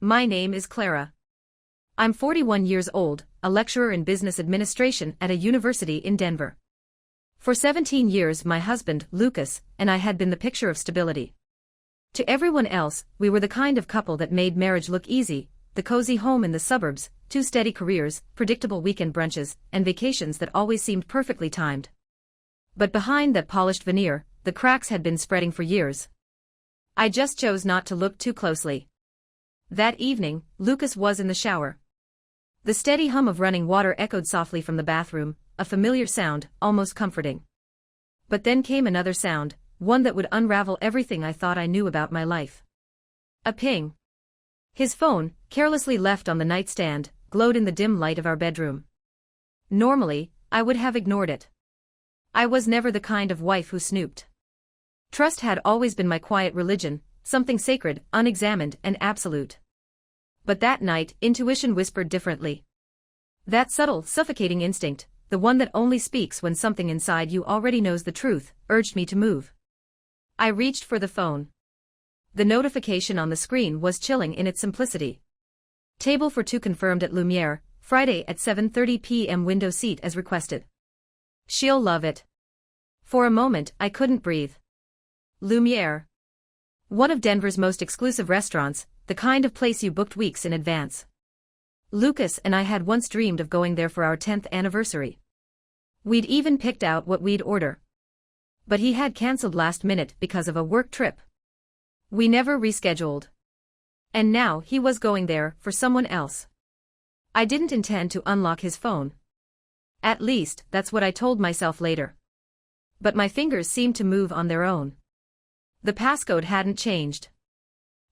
My name is Clara. I'm 41 years old, a lecturer in business administration at a university in Denver. For 17 years my husband, Lucas, and I had been the picture of stability. To everyone else, we were the kind of couple that made marriage look easy, the cozy home in the suburbs, 2 steady careers, predictable weekend brunches, and vacations that always seemed perfectly timed. But behind that polished veneer, the cracks had been spreading for years. I just chose not to look too closely. That evening, Lucas was in the shower. The steady hum of running water echoed softly from the bathroom, a familiar sound, almost comforting. But then came another sound, one that would unravel everything I thought I knew about my life. A ping. His phone, carelessly left on the nightstand, glowed in the dim light of our bedroom. Normally, I would have ignored it. I was never the kind of wife who snooped. Trust had always been my quiet religion, something sacred, unexamined, and absolute. But that night, intuition whispered differently. That subtle, suffocating instinct, the one that only speaks when something inside you already knows the truth, urged me to move. I reached for the phone. The notification on the screen was chilling in its simplicity. Table for 2 confirmed at Lumiere, Friday at 7:30 p.m. window seat as requested. She'll love it. For a moment, I couldn't breathe. Lumiere. One of Denver's most exclusive restaurants, the kind of place you booked weeks in advance. Lucas and I had once dreamed of going there for our 10th anniversary. We'd even picked out what we'd order. But he had cancelled last minute because of a work trip. We never rescheduled. And now he was going there for someone else. I didn't intend to unlock his phone. At least, that's what I told myself later. But my fingers seemed to move on their own. The passcode hadn't changed.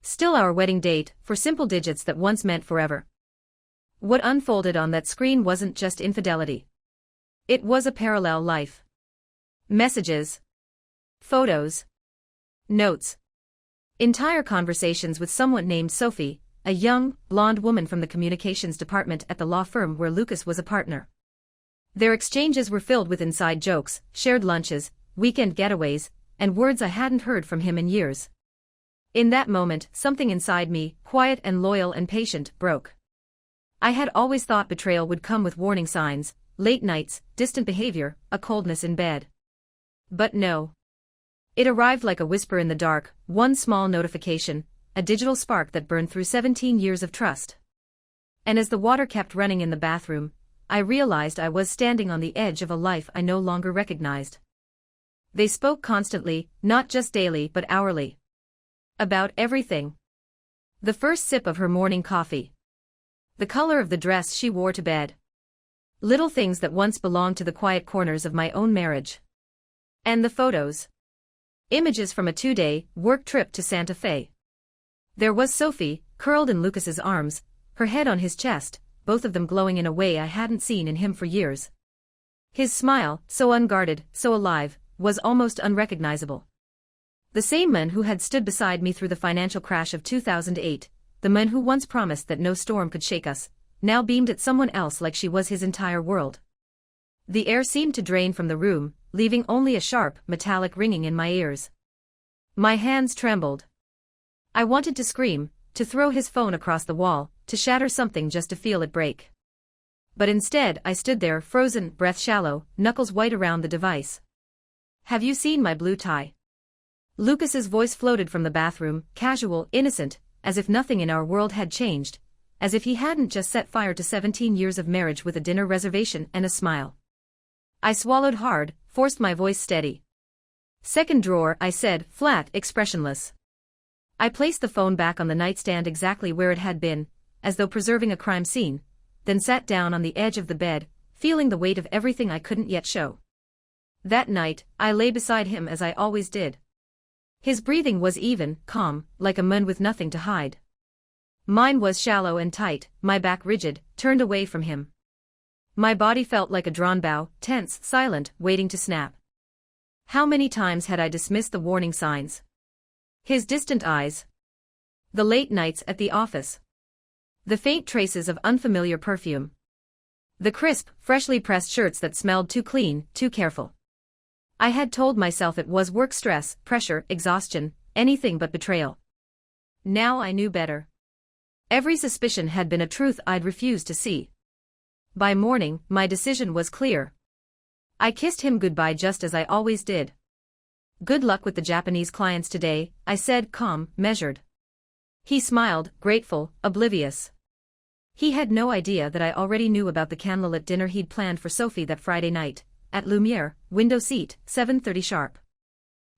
Still our wedding date, for simple digits that once meant forever. What unfolded on that screen wasn't just infidelity. It was a parallel life. Messages. Photos. Notes. Entire conversations with someone named Sophie, a young, blonde woman from the communications department at the law firm where Lucas was a partner. Their exchanges were filled with inside jokes, shared lunches, weekend getaways, and words I hadn't heard from him in years. In that moment, something inside me, quiet and loyal and patient, broke. I had always thought betrayal would come with warning signs, late nights, distant behavior, a coldness in bed. But no. It arrived like a whisper in the dark, one small notification, a digital spark that burned through 17 years of trust. And as the water kept running in the bathroom, I realized I was standing on the edge of a life I no longer recognized. They spoke constantly, not just daily but hourly. About everything. The first sip of her morning coffee. The color of the dress she wore to bed. Little things that once belonged to the quiet corners of my own marriage. And the photos. Images from a 2-day work trip to Santa Fe. There was Sophie, curled in Lucas's arms, her head on his chest, both of them glowing in a way I hadn't seen in him for years. His smile, so unguarded, so alive, was almost unrecognizable. The same man who had stood beside me through the financial crash of 2008, the man who once promised that no storm could shake us, now beamed at someone else like she was his entire world. The air seemed to drain from the room, leaving only a sharp, metallic ringing in my ears. My hands trembled. I wanted to scream, to throw his phone across the wall, to shatter something just to feel it break. But instead I stood there frozen, breath shallow, knuckles white around the device. Have you seen my blue tie? Lucas's voice floated from the bathroom, casual, innocent, as if nothing in our world had changed, as if he hadn't just set fire to 17 years of marriage with a dinner reservation and a smile. I swallowed hard, forced my voice steady. Second drawer, I said, flat, expressionless. I placed the phone back on the nightstand exactly where it had been, as though preserving a crime scene, then sat down on the edge of the bed, feeling the weight of everything I couldn't yet show. That night, I lay beside him as I always did. His breathing was even, calm, like a man with nothing to hide. Mine was shallow and tight, my back rigid, turned away from him. My body felt like a drawn bow, tense, silent, waiting to snap. How many times had I dismissed the warning signs? His distant eyes. The late nights at the office. The faint traces of unfamiliar perfume. The crisp, freshly pressed shirts that smelled too clean, too careful. I had told myself it was work stress, pressure, exhaustion, anything but betrayal. Now I knew better. Every suspicion had been a truth I'd refused to see. By morning, my decision was clear. I kissed him goodbye just as I always did. "Good luck with the Japanese clients today," I said, calm, measured. He smiled, grateful, oblivious. He had no idea that I already knew about the candlelit dinner he'd planned for Sophie that Friday night, at Lumiere, window seat, 7:30 sharp.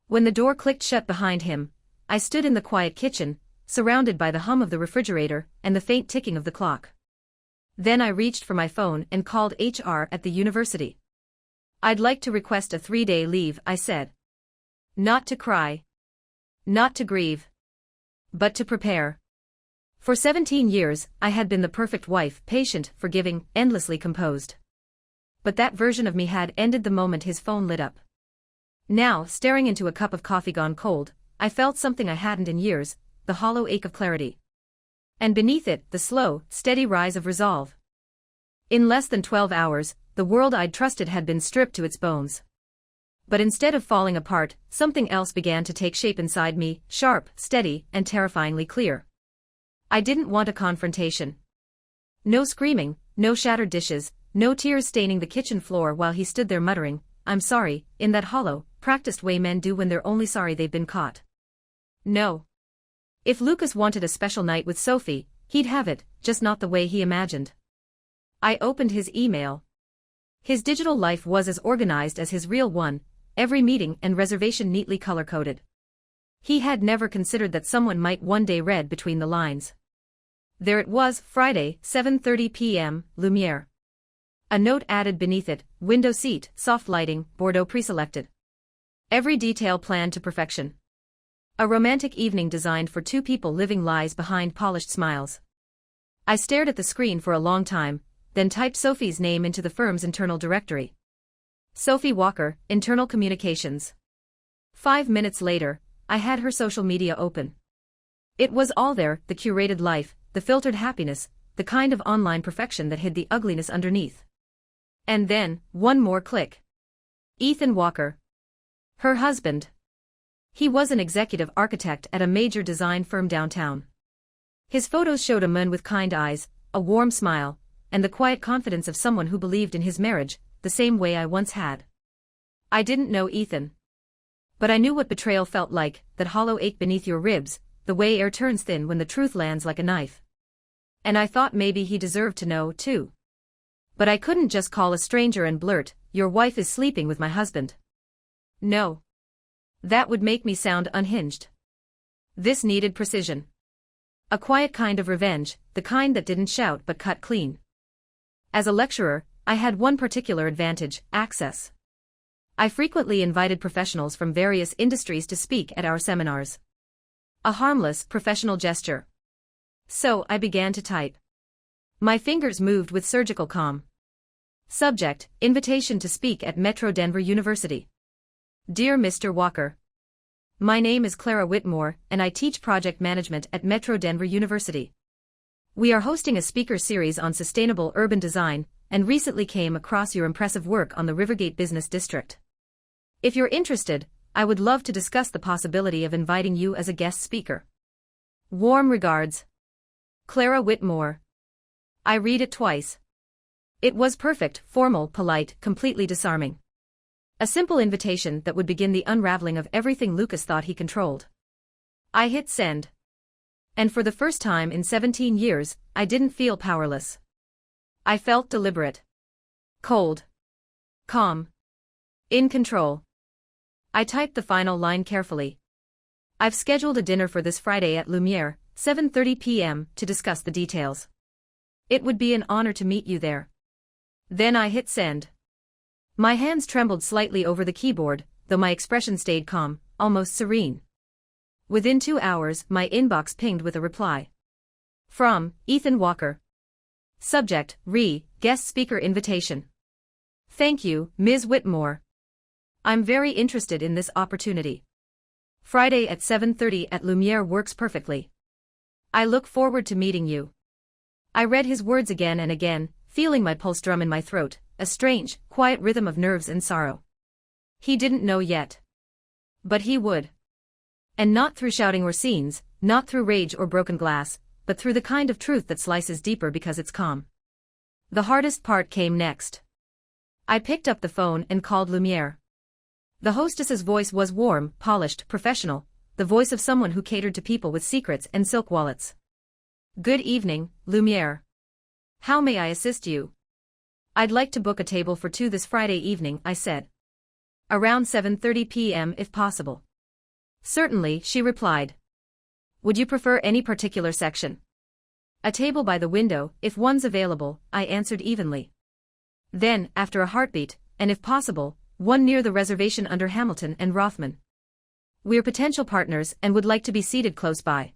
When the door clicked shut behind him, I stood in the quiet kitchen, surrounded by the hum of the refrigerator and the faint ticking of the clock. Then I reached for my phone and called HR at the university. "I'd like to request a 3-day leave," I said. "Not to cry. Not to grieve. But to prepare." For 17 years, I had been the perfect wife, patient, forgiving, endlessly composed. But that version of me had ended the moment his phone lit up. Now, staring into a cup of coffee gone cold, I felt something I hadn't in years, the hollow ache of clarity. And beneath it, the slow, steady rise of resolve. In less than 12 hours, the world I'd trusted had been stripped to its bones. But instead of falling apart, something else began to take shape inside me, sharp, steady, and terrifyingly clear. I didn't want a confrontation. No screaming, no shattered dishes, no tears staining the kitchen floor while he stood there muttering, "I'm sorry," in that hollow, practiced way men do when they're only sorry they've been caught. No. If Lucas wanted a special night with Sophie, he'd have it, just not the way he imagined. I opened his email. His digital life was as organized as his real one, every meeting and reservation neatly color-coded. He had never considered that someone might one day read between the lines. There it was, Friday, 7:30 p.m., Lumiere. A note added beneath it, window seat, soft lighting, Bordeaux preselected. Every detail planned to perfection. A romantic evening designed for two people living lies behind polished smiles. I stared at the screen for a long time, then typed Sophie's name into the firm's internal directory. Sophie Walker, Internal Communications. 5 minutes later, I had her social media open. It was all there, the curated life, the filtered happiness, the kind of online perfection that hid the ugliness underneath. And then, one more click. Ethan Walker. Her husband. He was an executive architect at a major design firm downtown. His photos showed a man with kind eyes, a warm smile, and the quiet confidence of someone who believed in his marriage, the same way I once had. I didn't know Ethan. But I knew what betrayal felt like, that hollow ache beneath your ribs, the way air turns thin when the truth lands like a knife. And I thought maybe he deserved to know, too. But I couldn't just call a stranger and blurt, "Your wife is sleeping with my husband." No. That would make me sound unhinged. This needed precision. A quiet kind of revenge, the kind that didn't shout but cut clean. As a lecturer, I had one particular advantage, access. I frequently invited professionals from various industries to speak at our seminars. A harmless, professional gesture. So I began to type. My fingers moved with surgical calm. Subject, invitation to speak at Metro Denver University. Dear Mr. Walker. My name is Clara Whitmore, and I teach project management at Metro Denver University. We are hosting a speaker series on sustainable urban design, and recently came across your impressive work on the Rivergate Business District. If you're interested, I would love to discuss the possibility of inviting you as a guest speaker. Warm regards. Clara Whitmore. I read it twice. It was perfect, formal, polite, completely disarming. A simple invitation that would begin the unraveling of everything Lucas thought he controlled. I hit send. And for the first time in 17 years, I didn't feel powerless. I felt deliberate. Cold. Calm. In control. I typed the final line carefully. I've scheduled a dinner for this Friday at Lumiere, 7:30 p.m., to discuss the details. It would be an honor to meet you there. Then I hit send. My hands trembled slightly over the keyboard, though my expression stayed calm, almost serene. Within 2 hours, my inbox pinged with a reply. From Ethan Walker. Subject, guest speaker invitation. Thank you, Ms. Whitmore. I'm very interested in this opportunity. Friday at 7:30 at Lumiere works perfectly. I look forward to meeting you. I read his words again and again, feeling my pulse drum in my throat, a strange, quiet rhythm of nerves and sorrow. He didn't know yet. But he would. And not through shouting or scenes, not through rage or broken glass, but through the kind of truth that slices deeper because it's calm. The hardest part came next. I picked up the phone and called Lumiere. The hostess's voice was warm, polished, professional, the voice of someone who catered to people with secrets and silk wallets. "Good evening, Lumiere. How may I assist you?" "I'd like to book a table for 2 this Friday evening," I said. "Around 7:30 p.m. if possible." "Certainly," she replied. "Would you prefer any particular section?" "A table by the window, if one's available," I answered evenly. Then, after a heartbeat, and if possible, one near the reservation under Hamilton and Rothman. "We're potential partners and would like to be seated close by."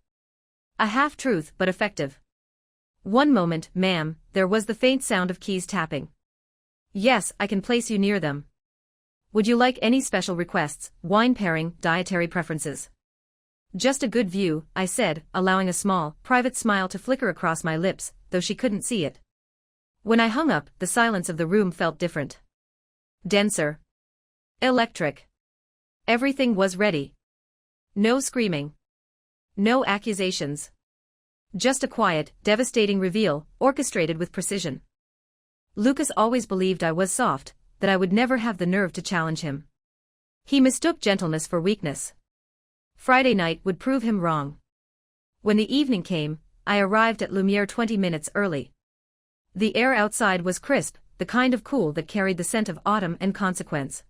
A half-truth but effective. "One moment, ma'am," there was the faint sound of keys tapping. "Yes, I can place you near them." "Would you like any special requests, wine pairing, dietary preferences?" "Just a good view," I said, allowing a small, private smile to flicker across my lips, though she couldn't see it. When I hung up, the silence of the room felt different. Denser. Electric. Everything was ready. No screaming. No accusations. Just a quiet, devastating reveal, orchestrated with precision. Lucas always believed I was soft, that I would never have the nerve to challenge him. He mistook gentleness for weakness. Friday night would prove him wrong. When the evening came, I arrived at Lumiere 20 minutes early. The air outside was crisp, the kind of cool that carried the scent of autumn and consequence.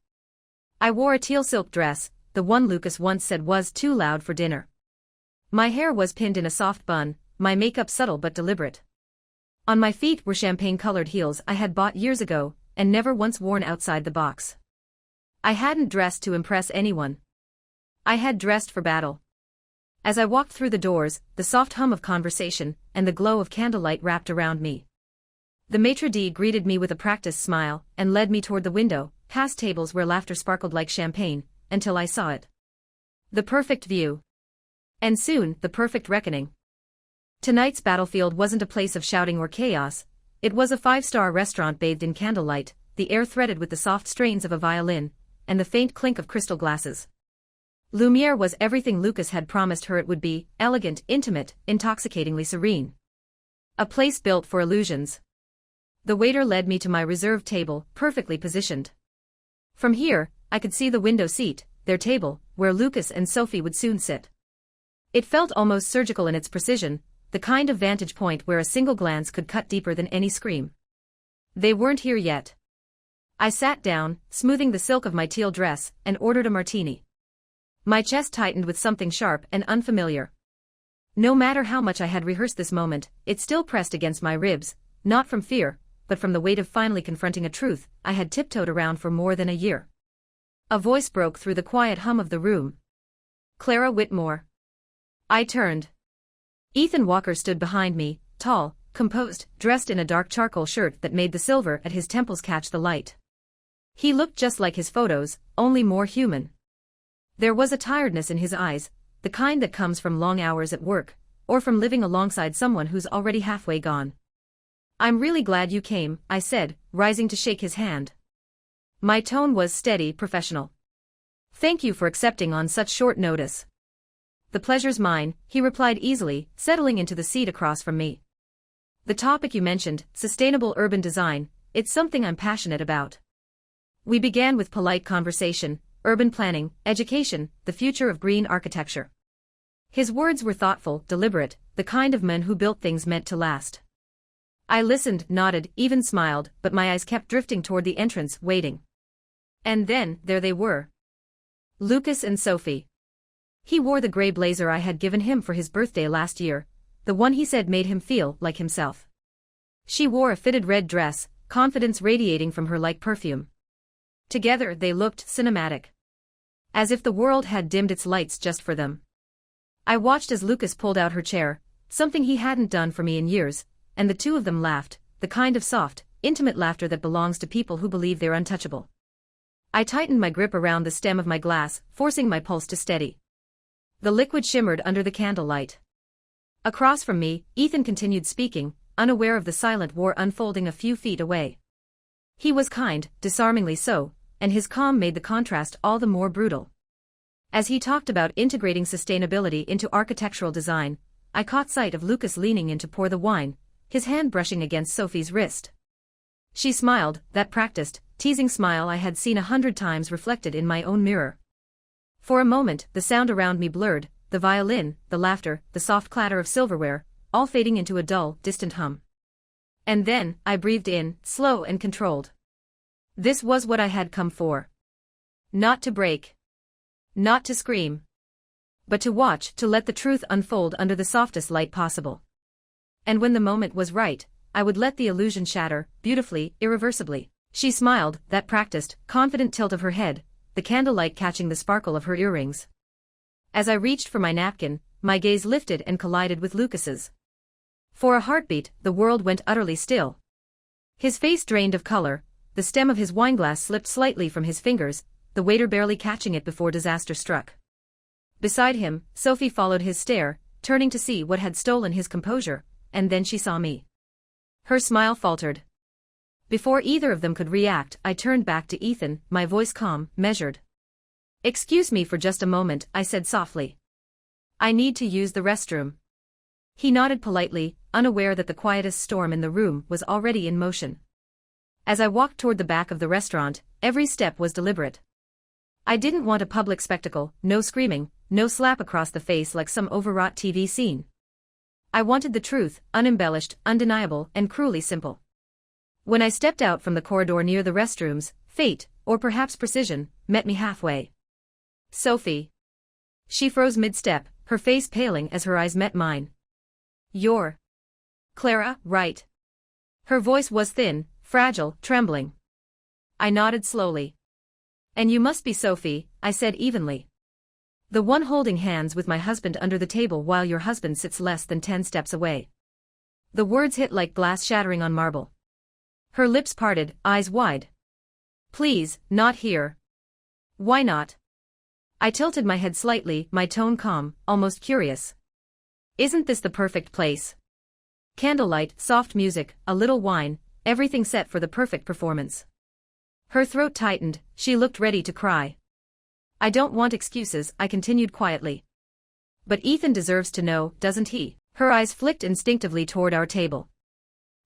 I wore a teal silk dress, the one Lucas once said was too loud for dinner. My hair was pinned in a soft bun, my makeup subtle but deliberate. On my feet were champagne-colored heels I had bought years ago, and never once worn outside the box. I hadn't dressed to impress anyone. I had dressed for battle. As I walked through the doors, the soft hum of conversation, and the glow of candlelight wrapped around me. The maitre d' greeted me with a practiced smile, and led me toward the window, past tables where laughter sparkled like champagne, until I saw it. The perfect view. And soon, the perfect reckoning. Tonight's battlefield wasn't a place of shouting or chaos, it was a 5-star restaurant bathed in candlelight, the air threaded with the soft strains of a violin, and the faint clink of crystal glasses. Lumiere was everything Lucas had promised her it would be, elegant, intimate, intoxicatingly serene. A place built for illusions. The waiter led me to my reserved table, perfectly positioned. From here, I could see the window seat, their table, where Lucas and Sophie would soon sit. It felt almost surgical in its precision, the kind of vantage point where a single glance could cut deeper than any scream. They weren't here yet. I sat down, smoothing the silk of my teal dress, and ordered a martini. My chest tightened with something sharp and unfamiliar. No matter how much I had rehearsed this moment, it still pressed against my ribs, not from fear, but from the weight of finally confronting a truth I had tiptoed around for more than a year. A voice broke through the quiet hum of the room. "Clara Whitmore." I turned. Ethan Walker stood behind me, tall, composed, dressed in a dark charcoal shirt that made the silver at his temples catch the light. He looked just like his photos, only more human. There was a tiredness in his eyes, the kind that comes from long hours at work, or from living alongside someone who's already halfway gone. "I'm really glad you came," I said, rising to shake his hand. My tone was steady, professional. "Thank you for accepting on such short notice." "The pleasure's mine," he replied easily, settling into the seat across from me. "The topic you mentioned, sustainable urban design, it's something I'm passionate about." We began with polite conversation, urban planning, education, the future of green architecture. His words were thoughtful, deliberate, the kind of men who built things meant to last. I listened, nodded, even smiled, but my eyes kept drifting toward the entrance, waiting. And then, there they were. Lucas and Sophie. He wore the gray blazer I had given him for his birthday last year, the one he said made him feel like himself. She wore a fitted red dress, confidence radiating from her like perfume. Together they looked cinematic. As if the world had dimmed its lights just for them. I watched as Lucas pulled out her chair, something he hadn't done for me in years, and the two of them laughed, the kind of soft, intimate laughter that belongs to people who believe they're untouchable. I tightened my grip around the stem of my glass, forcing my pulse to steady. The liquid shimmered under the candlelight. Across from me, Ethan continued speaking, unaware of the silent war unfolding a few feet away. He was kind, disarmingly so, and his calm made the contrast all the more brutal. As he talked about integrating sustainability into architectural design, I caught sight of Lucas leaning in to pour the wine, his hand brushing against Sophie's wrist. She smiled, that practiced, teasing smile I had seen 100 times reflected in my own mirror. For a moment, the sound around me blurred, the violin, the laughter, the soft clatter of silverware, all fading into a dull, distant hum. And then, I breathed in, slow and controlled. This was what I had come for. Not to break. Not to scream. But to watch, to let the truth unfold under the softest light possible. And when the moment was right, I would let the illusion shatter, beautifully, irreversibly. She smiled, that practiced, confident tilt of her head, the candlelight catching the sparkle of her earrings. As I reached for my napkin, my gaze lifted and collided with Lucas's. For a heartbeat, the world went utterly still. His face drained of color, the stem of his wineglass slipped slightly from his fingers, the waiter barely catching it before disaster struck. Beside him, Sophie followed his stare, turning to see what had stolen his composure, and then she saw me. Her smile faltered. Before either of them could react, I turned back to Ethan, my voice calm, measured. "Excuse me for just a moment," I said softly. "I need to use the restroom." He nodded politely, unaware that the quietest storm in the room was already in motion. As I walked toward the back of the restaurant, every step was deliberate. I didn't want a public spectacle, no screaming, no slap across the face like some overwrought TV scene. I wanted the truth, unembellished, undeniable, and cruelly simple. When I stepped out from the corridor near the restrooms, fate, or perhaps precision, met me halfway. "Sophie." She froze mid-step, her face paling as her eyes met mine. "You're Clara, right?" Her voice was thin, fragile, trembling. I nodded slowly. "And you must be Sophie," I said evenly. "The one holding hands with my husband under the table while your husband sits less than 10 steps away." The words hit like glass shattering on marble. Her lips parted, eyes wide. "Please, not here." "Why not?" I tilted my head slightly, my tone calm, almost curious. "Isn't this the perfect place? Candlelight, soft music, a little wine, everything set for the perfect performance." Her throat tightened, she looked ready to cry. "I don't want excuses," I continued quietly. "But Ethan deserves to know, doesn't he?" Her eyes flicked instinctively toward our table.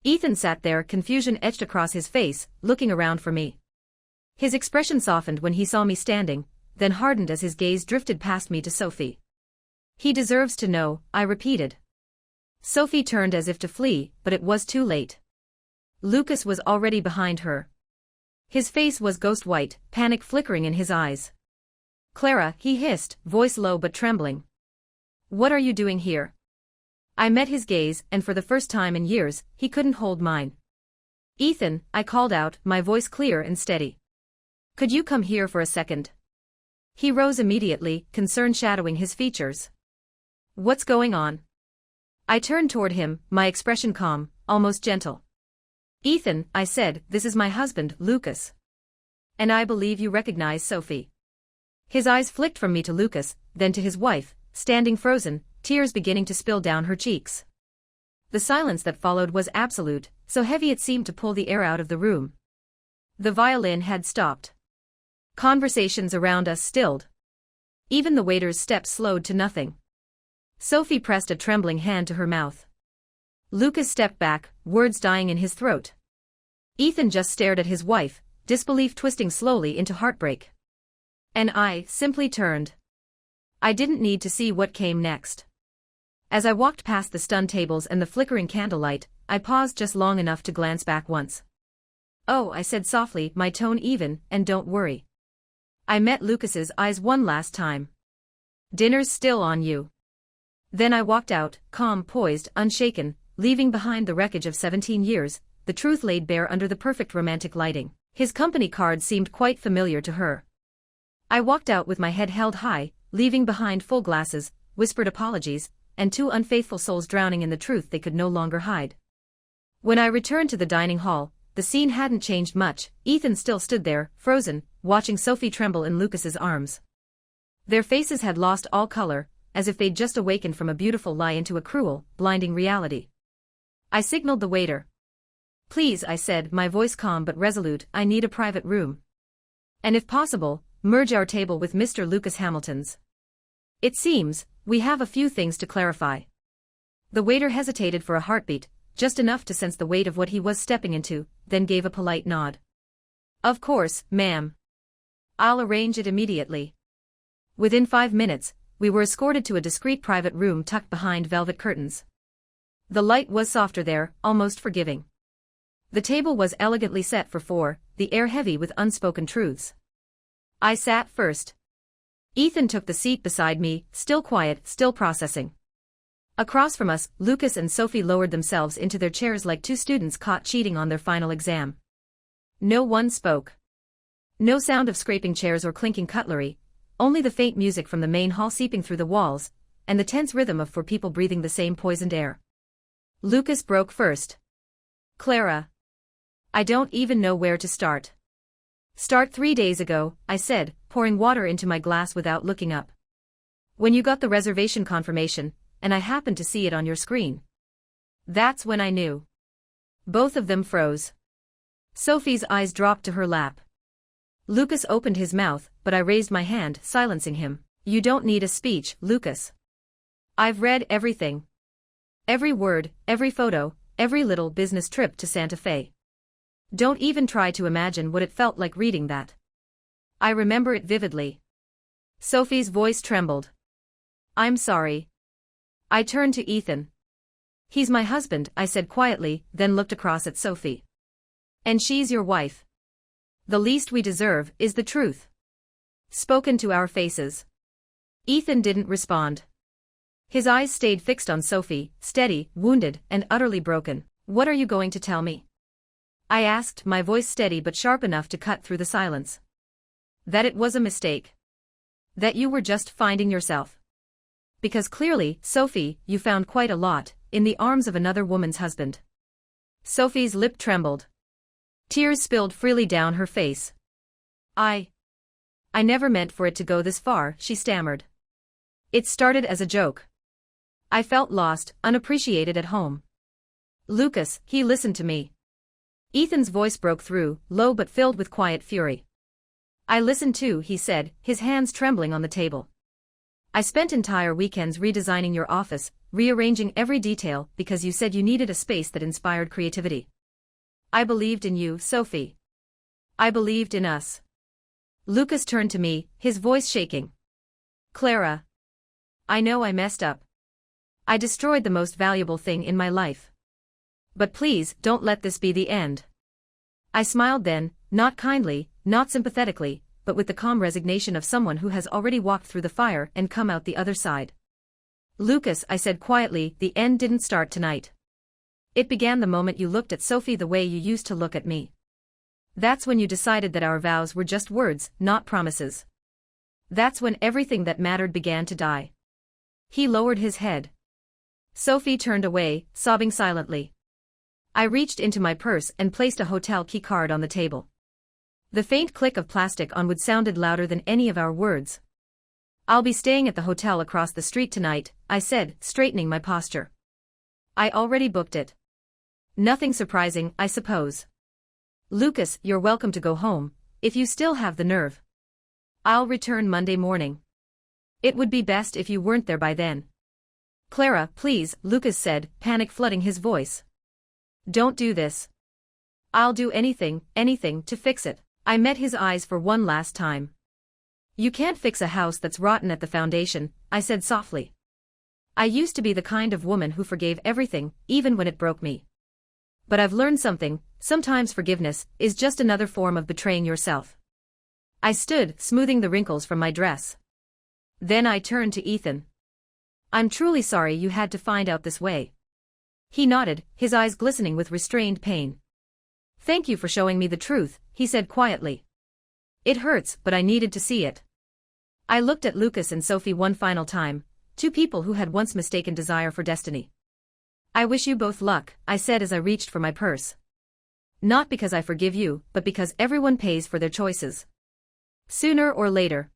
Ethan sat there, confusion etched across his face, looking around for me. His expression softened when he saw me standing, then hardened as his gaze drifted past me to Sophie. "He deserves to know," I repeated. Sophie turned as if to flee, but it was too late. Lucas was already behind her. His face was ghost white, panic flickering in his eyes. "Clara," he hissed, voice low but trembling. "What are you doing here?" I met his gaze, and for the first time in years, he couldn't hold mine. "Ethan," I called out, my voice clear and steady. "Could you come here for a second?" He rose immediately, concern shadowing his features. "What's going on?" I turned toward him, my expression calm, almost gentle. "Ethan," I said, "this is my husband, Lucas. And I believe you recognize Sophie." His eyes flicked from me to Lucas, then to his wife, standing frozen, tears beginning to spill down her cheeks. The silence that followed was absolute, so heavy it seemed to pull the air out of the room. The violin had stopped. Conversations around us stilled. Even the waiter's steps slowed to nothing. Sophie pressed a trembling hand to her mouth. Lucas stepped back, words dying in his throat. Ethan just stared at his wife, disbelief twisting slowly into heartbreak. And I simply turned. I didn't need to see what came next. As I walked past the stunned tables and the flickering candlelight, I paused just long enough to glance back once. "Oh," I said softly, my tone even, "and don't worry." I met Lucas's eyes one last time. "Dinner's still on you." Then I walked out, calm, poised, unshaken, leaving behind the wreckage of 17 years, the truth laid bare under the perfect romantic lighting. His company card seemed quite familiar to her. I walked out with my head held high, leaving behind full glasses, whispered apologies, and 2 unfaithful souls drowning in the truth they could no longer hide. When I returned to the dining hall, the scene hadn't changed much. Ethan still stood there, frozen, watching Sophie tremble in Lucas's arms. Their faces had lost all color, as if they'd just awakened from a beautiful lie into a cruel, blinding reality. I signaled the waiter. "Please," I said, my voice calm but resolute, "I need a private room. And if possible, merge our table with Mr. Lucas Hamilton's. It seems, we have a few things to clarify." The waiter hesitated for a heartbeat, just enough to sense the weight of what he was stepping into, then gave a polite nod. Of course, ma'am. I'll arrange it immediately. Within 5 minutes, we were escorted to a discreet private room tucked behind velvet curtains. The light was softer there, almost forgiving. The table was elegantly set for 4, the air heavy with unspoken truths. I sat first. Ethan took the seat beside me, still quiet, still processing. Across from us, Lucas and Sophie lowered themselves into their chairs like 2 students caught cheating on their final exam. No one spoke. No sound of scraping chairs or clinking cutlery, only the faint music from the main hall seeping through the walls, and the tense rhythm of 4 people breathing the same poisoned air. Lucas broke first. Clara. I don't even know where to start. Start 3 days ago, I said, pouring water into my glass without looking up. When you got the reservation confirmation, and I happened to see it on your screen. That's when I knew. Both of them froze. Sophie's eyes dropped to her lap. Lucas opened his mouth, but I raised my hand, silencing him. You don't need a speech, Lucas. I've read everything. Every word, every photo, every little business trip to Santa Fe. Don't even try to imagine what it felt like reading that. I remember it vividly. Sophie's voice trembled. I'm sorry. I turned to Ethan. He's my husband, I said quietly, then looked across at Sophie. And she's your wife. The least we deserve is the truth. Spoken to our faces. Ethan didn't respond. His eyes stayed fixed on Sophie, steady, wounded, and utterly broken. What are you going to tell me? I asked, my voice steady but sharp enough to cut through the silence. That it was a mistake. That you were just finding yourself. Because clearly, Sophie, you found quite a lot, in the arms of another woman's husband. Sophie's lip trembled. Tears spilled freely down her face. I never meant for it to go this far, she stammered. It started as a joke. I felt lost, unappreciated at home. Lucas, he listened to me. Ethan's voice broke through, low but filled with quiet fury. I listened too, he said, his hands trembling on the table. I spent entire weekends redesigning your office, rearranging every detail because you said you needed a space that inspired creativity. I believed in you, Sophie. I believed in us. Lucas turned to me, his voice shaking. Clara. I know I messed up. I destroyed the most valuable thing in my life. But please, don't let this be the end. I smiled then, not kindly, not sympathetically, but with the calm resignation of someone who has already walked through the fire and come out the other side. Lucas, I said quietly, the end didn't start tonight. It began the moment you looked at Sophie the way you used to look at me. That's when you decided that our vows were just words, not promises. That's when everything that mattered began to die. He lowered his head. Sophie turned away, sobbing silently. I reached into my purse and placed a hotel key card on the table. The faint click of plastic on wood sounded louder than any of our words. I'll be staying at the hotel across the street tonight, I said, straightening my posture. I already booked it. Nothing surprising, I suppose. Lucas, you're welcome to go home, if you still have the nerve. I'll return Monday morning. It would be best if you weren't there by then. Clara, please, Lucas said, panic flooding his voice. Don't do this. I'll do anything, to fix it. I met his eyes for one last time. You can't fix a house that's rotten at the foundation, I said softly. I used to be the kind of woman who forgave everything, even when it broke me. But I've learned something, sometimes forgiveness is just another form of betraying yourself. I stood, smoothing the wrinkles from my dress. Then I turned to Ethan. I'm truly sorry you had to find out this way. He nodded, his eyes glistening with restrained pain. Thank you for showing me the truth, he said quietly. It hurts, but I needed to see it. I looked at Lucas and Sophie one final time, 2 people who had once mistaken desire for destiny. I wish you both luck, I said as I reached for my purse. Not because I forgive you, but because everyone pays for their choices. Sooner or later.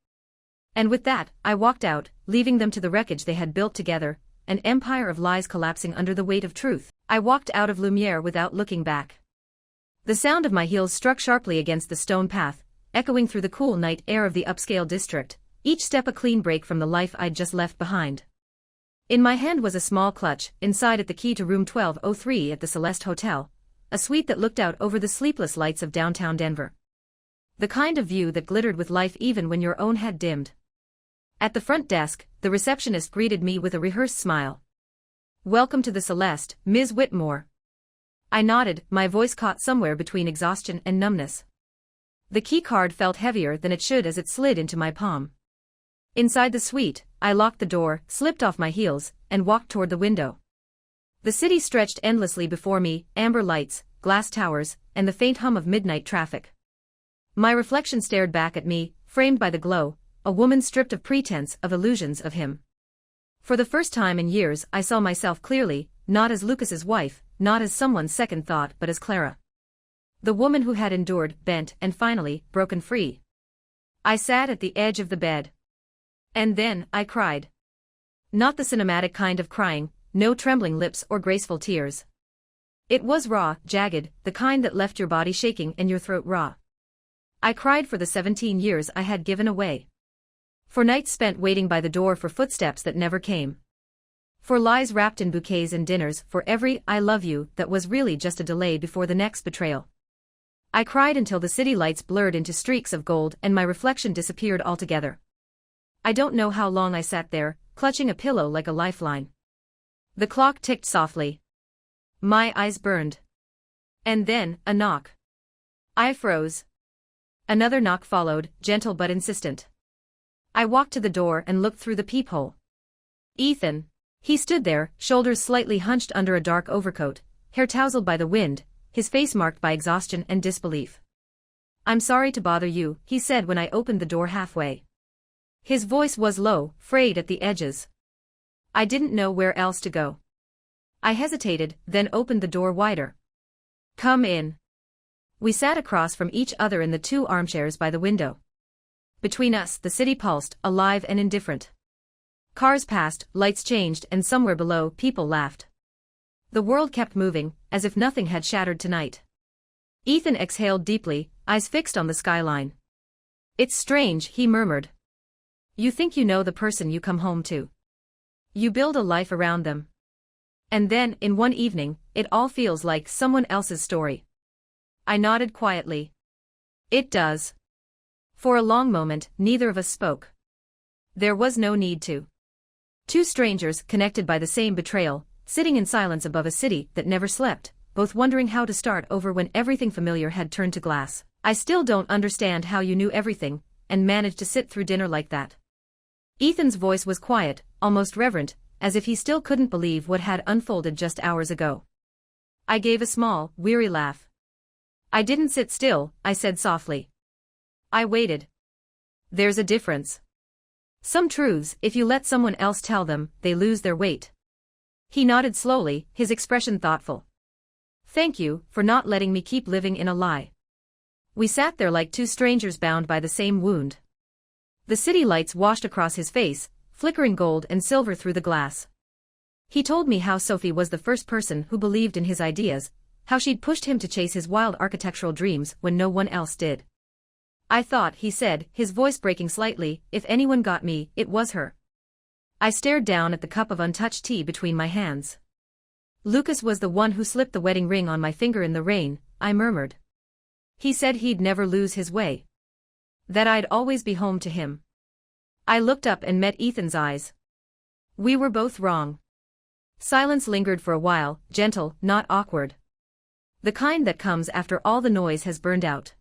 And with that, I walked out, leaving them to the wreckage they had built together, an empire of lies collapsing under the weight of truth. I walked out of Lumiere without looking back. The sound of my heels struck sharply against the stone path, echoing through the cool night air of the upscale district, each step a clean break from the life I'd just left behind. In my hand was a small clutch, inside it the key to room 1203 at the Celeste Hotel, a suite that looked out over the sleepless lights of downtown Denver. The kind of view that glittered with life even when your own had dimmed. At the front desk, the receptionist greeted me with a rehearsed smile. "Welcome to the Celeste, Ms. Whitmore." I nodded, my voice caught somewhere between exhaustion and numbness. The key card felt heavier than it should as it slid into my palm. Inside the suite, I locked the door, slipped off my heels, and walked toward the window. The city stretched endlessly before me, amber lights, glass towers, and the faint hum of midnight traffic. My reflection stared back at me, framed by the glow, a woman stripped of pretense, of illusions of him. For the first time in years I saw myself clearly, not as Lucas's wife, not as someone's second thought but as Clara. The woman who had endured, bent, and finally, broken free. I sat at the edge of the bed. And then, I cried. Not the cinematic kind of crying, no trembling lips or graceful tears. It was raw, jagged, the kind that left your body shaking and your throat raw. I cried for the 17 years I had given away. For nights spent waiting by the door for footsteps that never came. For lies wrapped in bouquets and dinners, for every "I love you" that was really just a delay before the next betrayal. I cried until the city lights blurred into streaks of gold and my reflection disappeared altogether. I don't know how long I sat there, clutching a pillow like a lifeline. The clock ticked softly. My eyes burned. And then, a knock. I froze. Another knock followed, gentle but insistent. I walked to the door and looked through the peephole. Ethan. He stood there, shoulders slightly hunched under a dark overcoat, hair tousled by the wind, his face marked by exhaustion and disbelief. "I'm sorry to bother you," he said when I opened the door halfway. His voice was low, frayed at the edges. I didn't know where else to go. I hesitated, then opened the door wider. "Come in." We sat across from each other in the two armchairs by the window. Between us, the city pulsed, alive and indifferent. Cars passed, lights changed, and somewhere below, people laughed. The world kept moving, as if nothing had shattered tonight. Ethan exhaled deeply, eyes fixed on the skyline. "It's strange," he murmured. "You think you know the person you come home to. You build a life around them. And then, in one evening, it all feels like someone else's story." I nodded quietly. "It does." For a long moment, neither of us spoke. There was no need to. Two strangers, connected by the same betrayal, sitting in silence above a city that never slept, both wondering how to start over when everything familiar had turned to glass. "I still don't understand how you knew everything, and managed to sit through dinner like that." Ethan's voice was quiet, almost reverent, as if he still couldn't believe what had unfolded just hours ago. I gave a small, weary laugh. "I didn't sit still," I said softly. "I waited. There's a difference. Some truths, if you let someone else tell them, they lose their weight." He nodded slowly, his expression thoughtful. "Thank you for not letting me keep living in a lie." We sat there like two strangers bound by the same wound. The city lights washed across his face, flickering gold and silver through the glass. He told me how Sophie was the first person who believed in his ideas, how she'd pushed him to chase his wild architectural dreams when no one else did. "I thought," he said, his voice breaking slightly, "if anyone got me, it was her." I stared down at the cup of untouched tea between my hands. "Lucas was the one who slipped the wedding ring on my finger in the rain," I murmured. "He said he'd never lose his way. That I'd always be home to him." I looked up and met Ethan's eyes. We were both wrong. Silence lingered for a while, gentle, not awkward. The kind that comes after all the noise has burned out.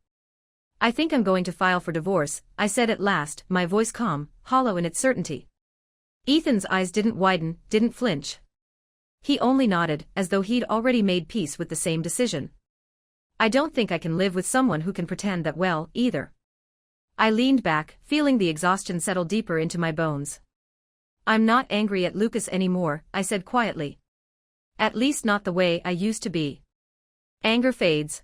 "I think I'm going to file for divorce," I said at last, my voice calm, hollow in its certainty. Ethan's eyes didn't widen, didn't flinch. He only nodded, as though he'd already made peace with the same decision. "I don't think I can live with someone who can pretend that well, either." I leaned back, feeling the exhaustion settle deeper into my bones. "I'm not angry at Lucas anymore," I said quietly. "At least not the way I used to be. Anger fades.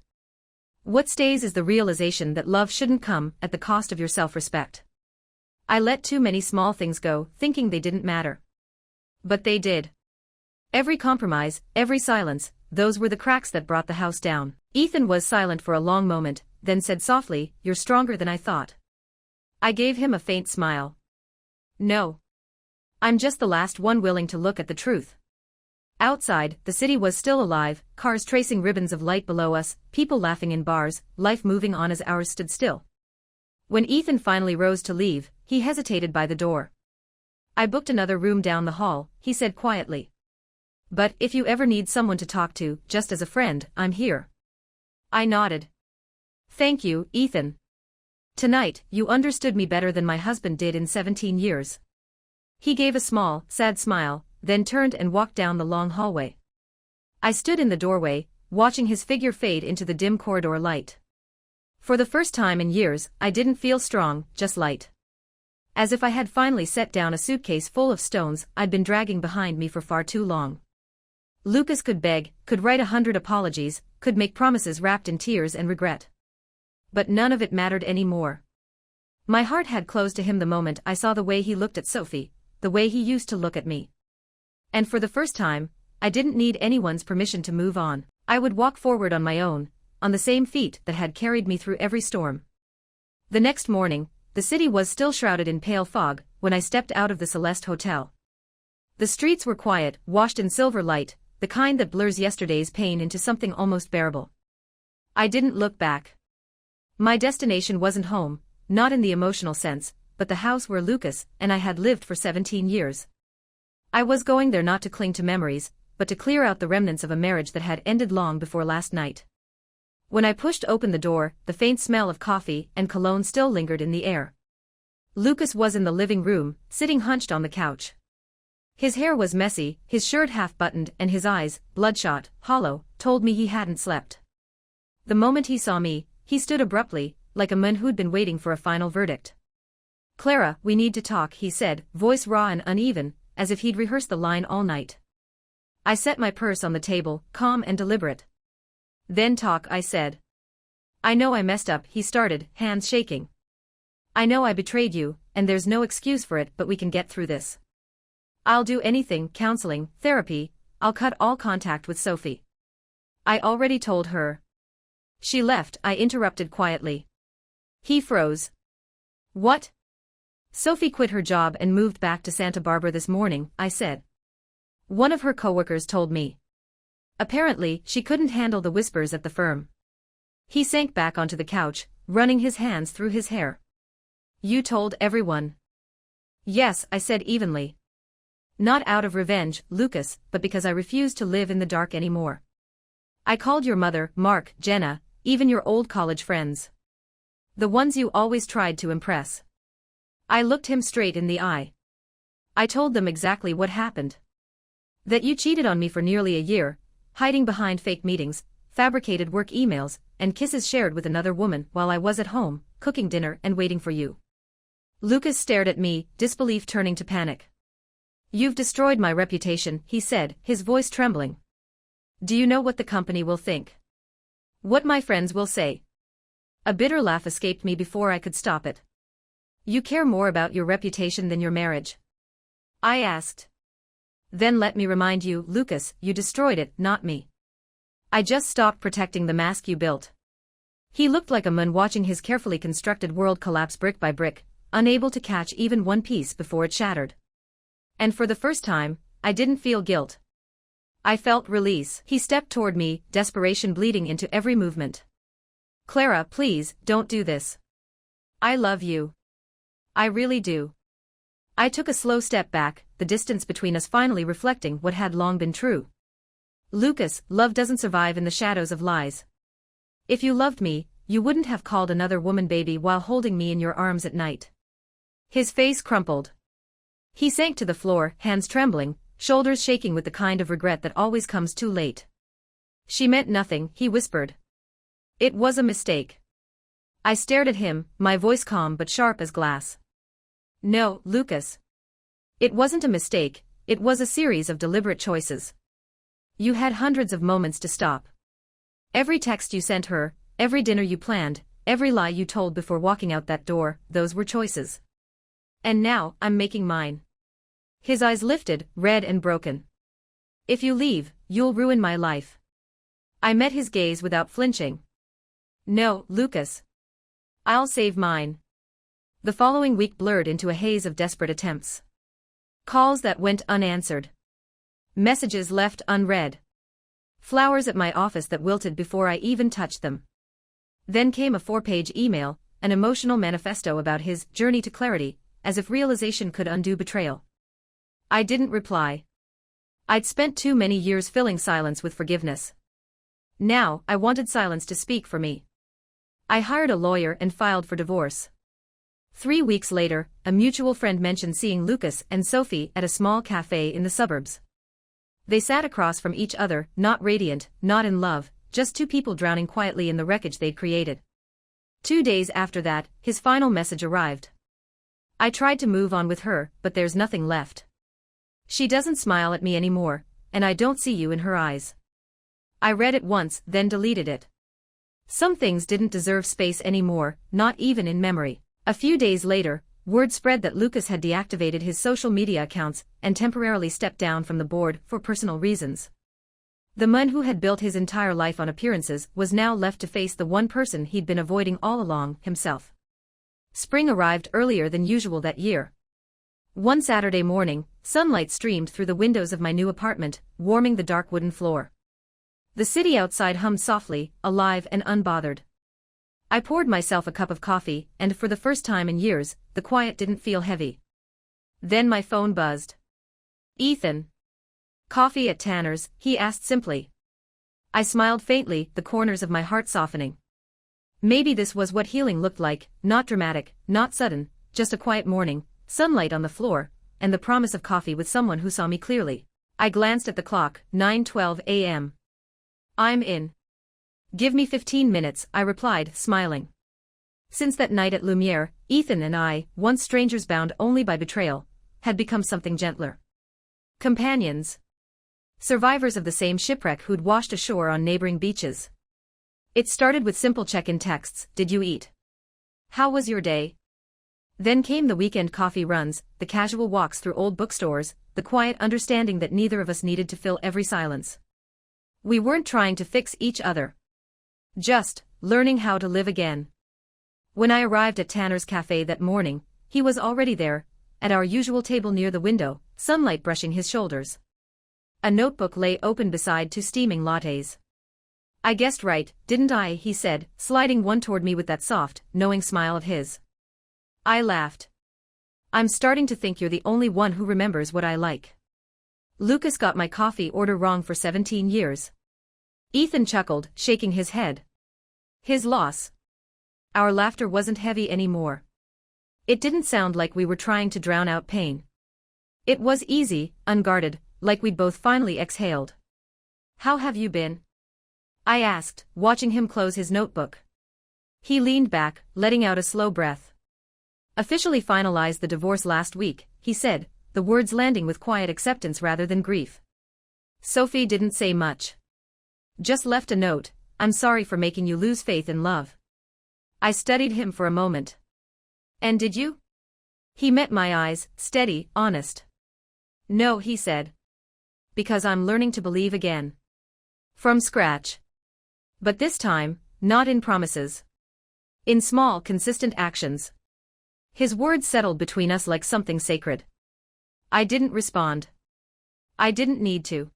What stays is the realization that love shouldn't come at the cost of your self-respect. I let too many small things go, thinking they didn't matter. But they did. Every compromise, every silence, those were the cracks that brought the house down." Ethan was silent for a long moment, then said softly, "You're stronger than I thought." I gave him a faint smile. "No. I'm just the last one willing to look at the truth. Outside, the city was still alive, cars tracing ribbons of light below us, people laughing in bars, life moving on as ours stood still. When Ethan finally rose to leave, he hesitated by the door. I booked another room down the hall, he said quietly. But if you ever need someone to talk to, just as a friend, I'm here. I nodded. Thank you, Ethan. Tonight, you understood me better than my husband did in 17 years. He gave a small, sad smile, then turned and walked down the long hallway. I stood in the doorway, watching his figure fade into the dim corridor light. For the first time in years, I didn't feel strong, just light. As if I had finally set down a suitcase full of stones I'd been dragging behind me for far too long. Lucas could beg, could write 100 apologies, could make promises wrapped in tears and regret. But none of it mattered anymore. My heart had closed to him the moment I saw the way he looked at Sophie, the way he used to look at me. And for the first time, I didn't need anyone's permission to move on. I would walk forward on my own, on the same feet that had carried me through every storm. The next morning, the city was still shrouded in pale fog when I stepped out of the Celeste Hotel. The streets were quiet, washed in silver light, the kind that blurs yesterday's pain into something almost bearable. I didn't look back. My destination wasn't home, not in the emotional sense, but the house where Lucas and I had lived for 17 years. I was going there not to cling to memories, but to clear out the remnants of a marriage that had ended long before last night. When I pushed open the door, the faint smell of coffee and cologne still lingered in the air. Lucas was in the living room, sitting hunched on the couch. His hair was messy, his shirt half-buttoned, and his eyes, bloodshot, hollow, told me he hadn't slept. The moment he saw me, he stood abruptly, like a man who'd been waiting for a final verdict. "Clara, we need to talk," he said, voice raw and uneven, as if he'd rehearsed the line all night. I set my purse on the table, calm and deliberate. "Then talk," I said. "I know I messed up," he started, hands shaking. "I know I betrayed you, and there's no excuse for it, but we can get through this. I'll do anything, counseling, therapy, I'll cut all contact with Sophie." "I already told her." "She left," I interrupted quietly. He froze. "What?" "Sophie quit her job and moved back to Santa Barbara this morning," I said. "One of her coworkers told me. Apparently, she couldn't handle the whispers at the firm." He sank back onto the couch, running his hands through his hair. "You told everyone?" "Yes," I said evenly. "Not out of revenge, Lucas, but because I refused to live in the dark anymore. I called your mother, Mark, Jenna, even your old college friends. The ones you always tried to impress." I looked him straight in the eye. "I told them exactly what happened. That you cheated on me for nearly a year, hiding behind fake meetings, fabricated work emails, and kisses shared with another woman while I was at home, cooking dinner and waiting for you." Lucas stared at me, disbelief turning to panic. "You've destroyed my reputation," he said, his voice trembling. "Do you know what the company will think? What my friends will say?" A bitter laugh escaped me before I could stop it. "You care more about your reputation than your marriage?" I asked. "Then let me remind you, Lucas, you destroyed it, not me. I just stopped protecting the mask you built." He looked like a man watching his carefully constructed world collapse brick by brick, unable to catch even one piece before it shattered. And for the first time, I didn't feel guilt. I felt release. He stepped toward me, desperation bleeding into every movement. "Clara, please, don't do this. I love you. I really do." I took a slow step back, the distance between us finally reflecting what had long been true. "Lucas, love doesn't survive in the shadows of lies. If you loved me, you wouldn't have called another woman baby while holding me in your arms at night." His face crumpled. He sank to the floor, hands trembling, shoulders shaking with the kind of regret that always comes too late. "She meant nothing," he whispered. "It was a mistake." I stared at him, my voice calm but sharp as glass. "No, Lucas. It wasn't a mistake, it was a series of deliberate choices. You had hundreds of moments to stop. Every text you sent her, every dinner you planned, every lie you told before walking out that door, those were choices. And now, I'm making mine." His eyes lifted, red and broken. "If you leave, you'll ruin my life." I met his gaze without flinching. "No, Lucas. I'll save mine." The following week blurred into a haze of desperate attempts. Calls that went unanswered. Messages left unread. Flowers at my office that wilted before I even touched them. Then came a 4-page email, an emotional manifesto about his journey to clarity, as if realization could undo betrayal. I didn't reply. I'd spent too many years filling silence with forgiveness. Now, I wanted silence to speak for me. I hired a lawyer and filed for divorce. 3 weeks later, a mutual friend mentioned seeing Lucas and Sophie at a small cafe in the suburbs. They sat across from each other, not radiant, not in love, just two people drowning quietly in the wreckage they'd created. 2 days after that, his final message arrived. I tried to move on with her, but there's nothing left. She doesn't smile at me anymore, and I don't see you in her eyes. I read it once, then deleted it. Some things didn't deserve space anymore, not even in memory. A few days later, word spread that Lucas had deactivated his social media accounts and temporarily stepped down from the board for personal reasons. The man who had built his entire life on appearances was now left to face the one person he'd been avoiding all along, himself. Spring arrived earlier than usual that year. One Saturday morning, sunlight streamed through the windows of my new apartment, warming the dark wooden floor. The city outside hummed softly, alive and unbothered. I poured myself a cup of coffee, and for the first time in years, the quiet didn't feel heavy. Then my phone buzzed. "Ethan. Coffee at Tanner's?" he asked simply. I smiled faintly, the corners of my heart softening. Maybe this was what healing looked like, not dramatic, not sudden, just a quiet morning, sunlight on the floor, and the promise of coffee with someone who saw me clearly. I glanced at the clock, 9:12 a.m. "I'm in. Give me 15 minutes, I replied, smiling. Since that night at Lumiere, Ethan and I, once strangers bound only by betrayal, had become something gentler. Companions. Survivors of the same shipwreck who'd washed ashore on neighboring beaches. It started with simple check-in texts: "Did you eat? How was your day?" Then came the weekend coffee runs, the casual walks through old bookstores, the quiet understanding that neither of us needed to fill every silence. We weren't trying to fix each other. Just learning how to live again. When I arrived at Tanner's cafe that morning, he was already there, at our usual table near the window, sunlight brushing his shoulders. A notebook lay open beside 2 steaming lattes. "I guessed right, didn't I?" he said, sliding one toward me with that soft, knowing smile of his. I laughed. "I'm starting to think you're the only one who remembers what I like. Lucas got my coffee order wrong for 17 years. Ethan chuckled, shaking his head. His loss. Our laughter wasn't heavy anymore. It didn't sound like we were trying to drown out pain. It was easy, unguarded, like we'd both finally exhaled. "How have you been?" I asked, watching him close his notebook. He leaned back, letting out a slow breath. "Officially finalized the divorce last week," he said, the words landing with quiet acceptance rather than grief. "Sophie didn't say much. Just left a note: 'I'm sorry for making you lose faith in love.'" I studied him for a moment. "And did you?" He met my eyes, steady, honest. "No," he said. "Because I'm learning to believe again. From scratch. But this time, not in promises. In small, consistent actions." His words settled between us like something sacred. I didn't respond. I didn't need to.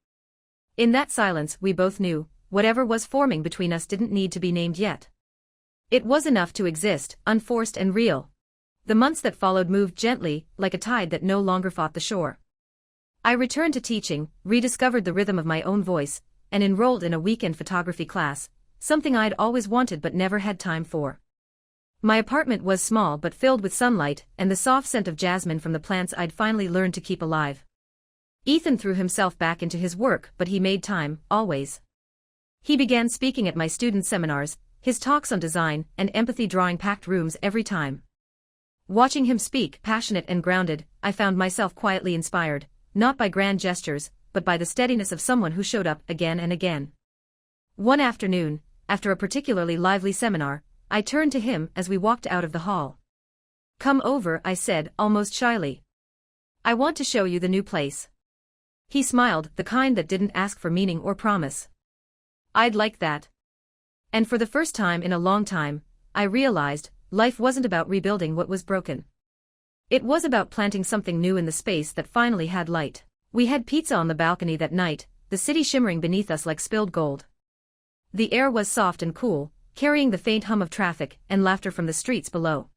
In that silence we both knew, whatever was forming between us didn't need to be named yet. It was enough to exist, unforced and real. The months that followed moved gently, like a tide that no longer fought the shore. I returned to teaching, rediscovered the rhythm of my own voice, and enrolled in a weekend photography class, something I'd always wanted but never had time for. My apartment was small but filled with sunlight and the soft scent of jasmine from the plants I'd finally learned to keep alive. Ethan threw himself back into his work, but he made time, always. He began speaking at my student seminars, his talks on design and empathy drawing packed rooms every time. Watching him speak, passionate and grounded, I found myself quietly inspired, not by grand gestures, but by the steadiness of someone who showed up again and again. One afternoon, after a particularly lively seminar, I turned to him as we walked out of the hall. "Come over," I said, almost shyly. "I want to show you the new place." He smiled, the kind that didn't ask for meaning or promise. "I'd like that." And for the first time in a long time, I realized, life wasn't about rebuilding what was broken. It was about planting something new in the space that finally had light. We had pizza on the balcony that night, the city shimmering beneath us like spilled gold. The air was soft and cool, carrying the faint hum of traffic and laughter from the streets below.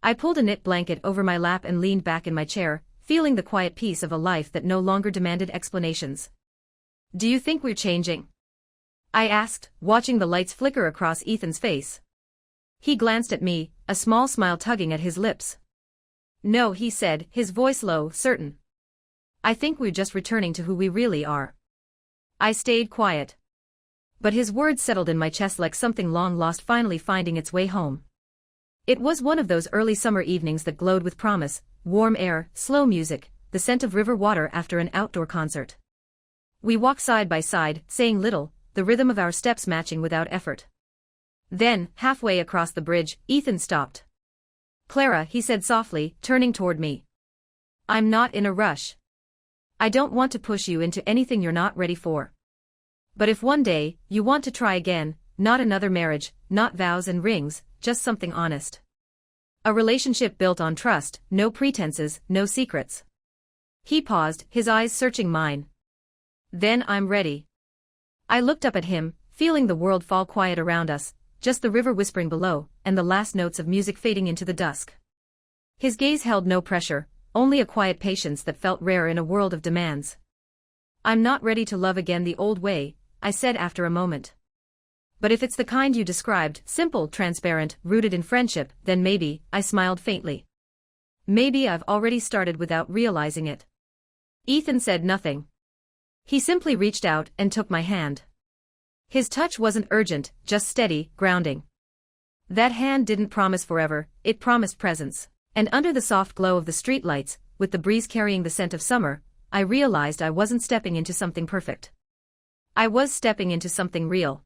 I pulled a knit blanket over my lap and leaned back in my chair, feeling the quiet peace of a life that no longer demanded explanations. "Do you think we're changing?" I asked, watching the lights flicker across Ethan's face. He glanced at me, a small smile tugging at his lips. "No," he said, his voice low, certain. "I think we're just returning to who we really are." I stayed quiet. But his words settled in my chest like something long lost finally finding its way home. It was one of those early summer evenings that glowed with promise, warm air, slow music, the scent of river water after an outdoor concert. We walked side by side, saying little, the rhythm of our steps matching without effort. Then, halfway across the bridge, Ethan stopped. "Clara," he said softly, turning toward me. "I'm not in a rush. I don't want to push you into anything you're not ready for. But if one day, you want to try again, not another marriage, not vows and rings, just something honest. A relationship built on trust, no pretenses, no secrets." He paused, his eyes searching mine. "Then I'm ready." I looked up at him, feeling the world fall quiet around us, just the river whispering below, and the last notes of music fading into the dusk. His gaze held no pressure, only a quiet patience that felt rare in a world of demands. "I'm not ready to love again the old way," I said after a moment. "But if it's the kind you described, simple, transparent, rooted in friendship, then maybe," I smiled faintly. "Maybe I've already started without realizing it." Ethan said nothing. He simply reached out and took my hand. His touch wasn't urgent, just steady, grounding. That hand didn't promise forever, it promised presence. And under the soft glow of the streetlights, with the breeze carrying the scent of summer, I realized I wasn't stepping into something perfect. I was stepping into something real.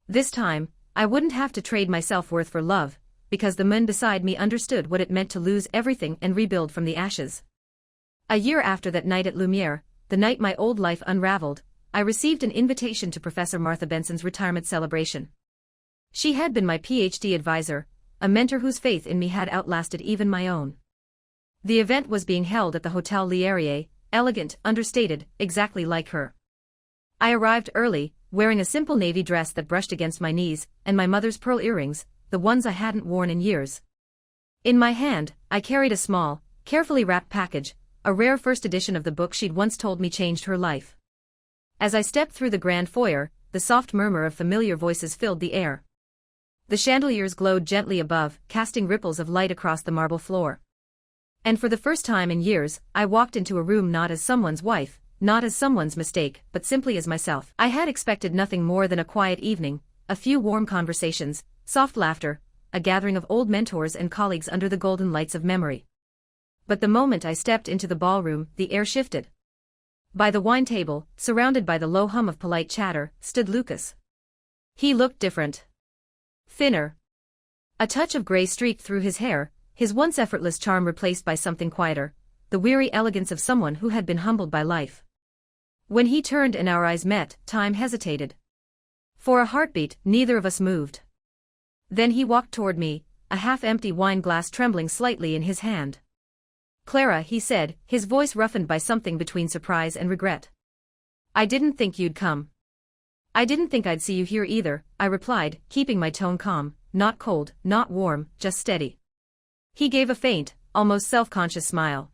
This time, I wouldn't have to trade my self-worth for love, because the man beside me understood what it meant to lose everything and rebuild from the ashes. A year after that night at Lumiere, the night my old life unraveled, I received an invitation to Professor Martha Benson's retirement celebration. She had been my PhD advisor, a mentor whose faith in me had outlasted even my own. The event was being held at the Hotel L'Airier, elegant, understated, exactly like her. I arrived early, wearing a simple navy dress that brushed against my knees, and my mother's pearl earrings, the ones I hadn't worn in years. In my hand, I carried a small, carefully wrapped package, a rare first edition of the book she'd once told me changed her life. As I stepped through the grand foyer, the soft murmur of familiar voices filled the air. The chandeliers glowed gently above, casting ripples of light across the marble floor. And for the first time in years, I walked into a room not as someone's wife, not as someone's mistake, but simply as myself. I had expected nothing more than a quiet evening, a few warm conversations, soft laughter, a gathering of old mentors and colleagues under the golden lights of memory. But the moment I stepped into the ballroom, the air shifted. By the wine table, surrounded by the low hum of polite chatter, stood Lucas. He looked different. Thinner. A touch of gray streaked through his hair, his once effortless charm replaced by something quieter, the weary elegance of someone who had been humbled by life. When he turned and our eyes met, time hesitated. For a heartbeat, neither of us moved. Then he walked toward me, a half-empty wine glass trembling slightly in his hand. "Clara," he said, his voice roughened by something between surprise and regret. "I didn't think you'd come." "I didn't think I'd see you here either," I replied, keeping my tone calm, not cold, not warm, just steady. He gave a faint, almost self-conscious smile.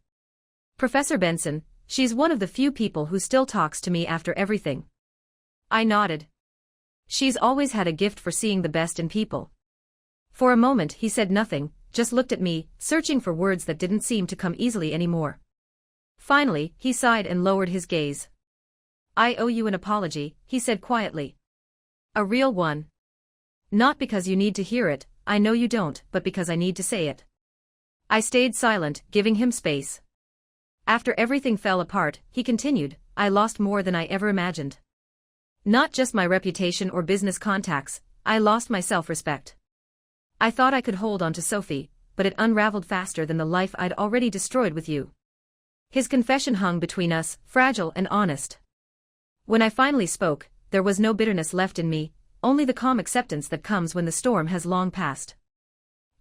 "Professor Benson, she's one of the few people who still talks to me after everything." I nodded. "She's always had a gift for seeing the best in people." For a moment he said nothing, just looked at me, searching for words that didn't seem to come easily anymore. Finally, he sighed and lowered his gaze. "I owe you an apology," he said quietly. "A real one. Not because you need to hear it, I know you don't, but because I need to say it." I stayed silent, giving him space. "After everything fell apart," he continued, "I lost more than I ever imagined. Not just my reputation or business contacts, I lost my self-respect. I thought I could hold on to Sophie, but it unraveled faster than the life I'd already destroyed with you." His confession hung between us, fragile and honest. When I finally spoke, there was no bitterness left in me, only the calm acceptance that comes when the storm has long passed.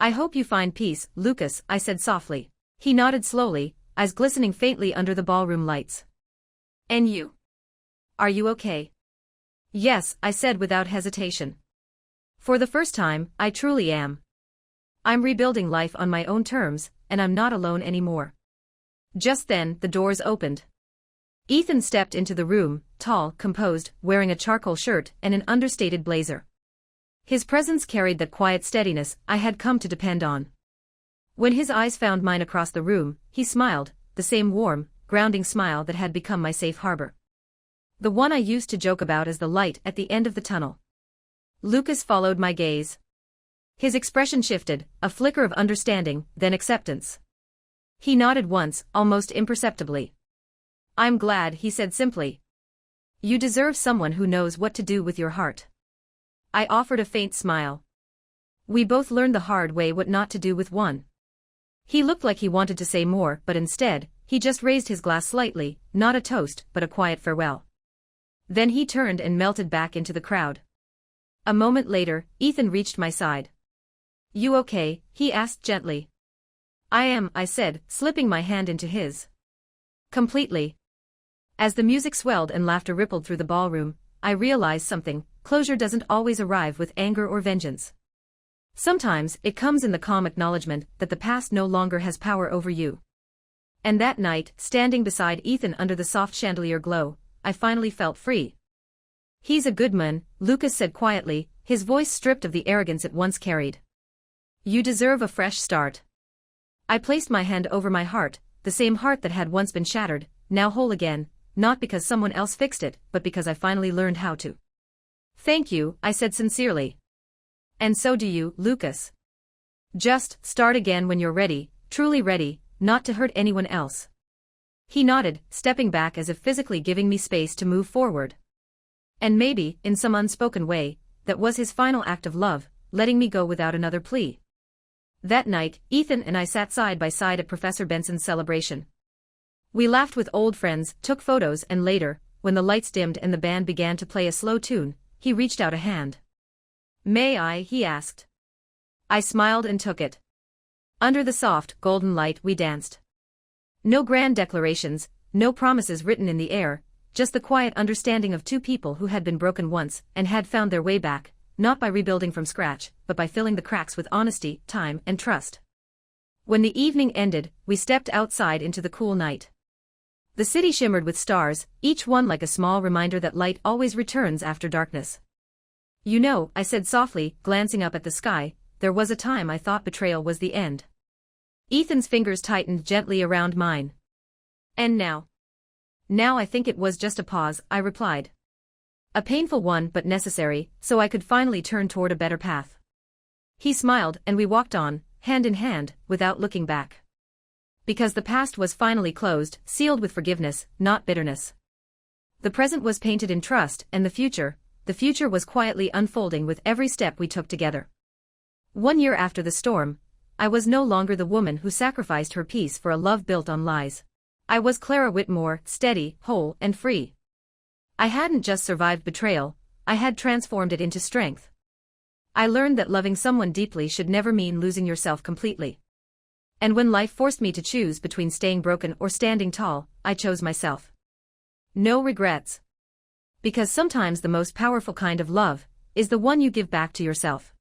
"I hope you find peace, Lucas," I said softly. He nodded slowly, eyes glistening faintly under the ballroom lights. And you? Are you okay? Yes, I said without hesitation. For the first time, I truly am. I'm rebuilding life on my own terms, and I'm not alone anymore. Just then, the doors opened. Ethan stepped into the room, tall, composed, wearing a charcoal shirt and an understated blazer. His presence carried that quiet steadiness I had come to depend on. When his eyes found mine across the room, he smiled, the same warm, grounding smile that had become my safe harbor. The one I used to joke about as the light at the end of the tunnel. Lucas followed my gaze. His expression shifted, a flicker of understanding, then acceptance. He nodded once, almost imperceptibly. I'm glad, he said simply. You deserve someone who knows what to do with your heart. I offered a faint smile. We both learned the hard way what not to do with one. He looked like he wanted to say more, but instead, he just raised his glass slightly, not a toast, but a quiet farewell. Then he turned and melted back into the crowd. A moment later, Ethan reached my side. You okay? He asked gently. I am, I said, slipping my hand into his. Completely. As the music swelled and laughter rippled through the ballroom, I realized something: closure doesn't always arrive with anger or vengeance. Sometimes, it comes in the calm acknowledgement that the past no longer has power over you. And that night, standing beside Ethan under the soft chandelier glow, I finally felt free. He's a good man, Lucas said quietly, his voice stripped of the arrogance it once carried. You deserve a fresh start. I placed my hand over my heart, the same heart that had once been shattered, now whole again, not because someone else fixed it, but because I finally learned how to. Thank you, I said sincerely. And so do you, Lucas. Just start again when you're ready, truly ready, not to hurt anyone else. He nodded, stepping back as if physically giving me space to move forward. And maybe, in some unspoken way, that was his final act of love, letting me go without another plea. That night, Ethan and I sat side by side at Professor Benson's celebration. We laughed with old friends, took photos, and later, when the lights dimmed and the band began to play a slow tune, he reached out a hand. May I? He asked. I smiled and took it. Under the soft, golden light we danced. No grand declarations, no promises written in the air, just the quiet understanding of two people who had been broken once and had found their way back, not by rebuilding from scratch, but by filling the cracks with honesty, time, and trust. When the evening ended, we stepped outside into the cool night. The city shimmered with stars, each one like a small reminder that light always returns after darkness. You know, I said softly, glancing up at the sky, there was a time I thought betrayal was the end. Ethan's fingers tightened gently around mine. And now? Now I think it was just a pause, I replied. A painful one but necessary, so I could finally turn toward a better path. He smiled and we walked on, hand in hand, without looking back. Because the past was finally closed, sealed with forgiveness, not bitterness. The present was painted in trust, and the future was quietly unfolding with every step we took together. 1 year after the storm, I was no longer the woman who sacrificed her peace for a love built on lies. I was Clara Whitmore, steady, whole, and free. I hadn't just survived betrayal, I had transformed it into strength. I learned that loving someone deeply should never mean losing yourself completely. And when life forced me to choose between staying broken or standing tall, I chose myself. No regrets. Because sometimes the most powerful kind of love is the one you give back to yourself.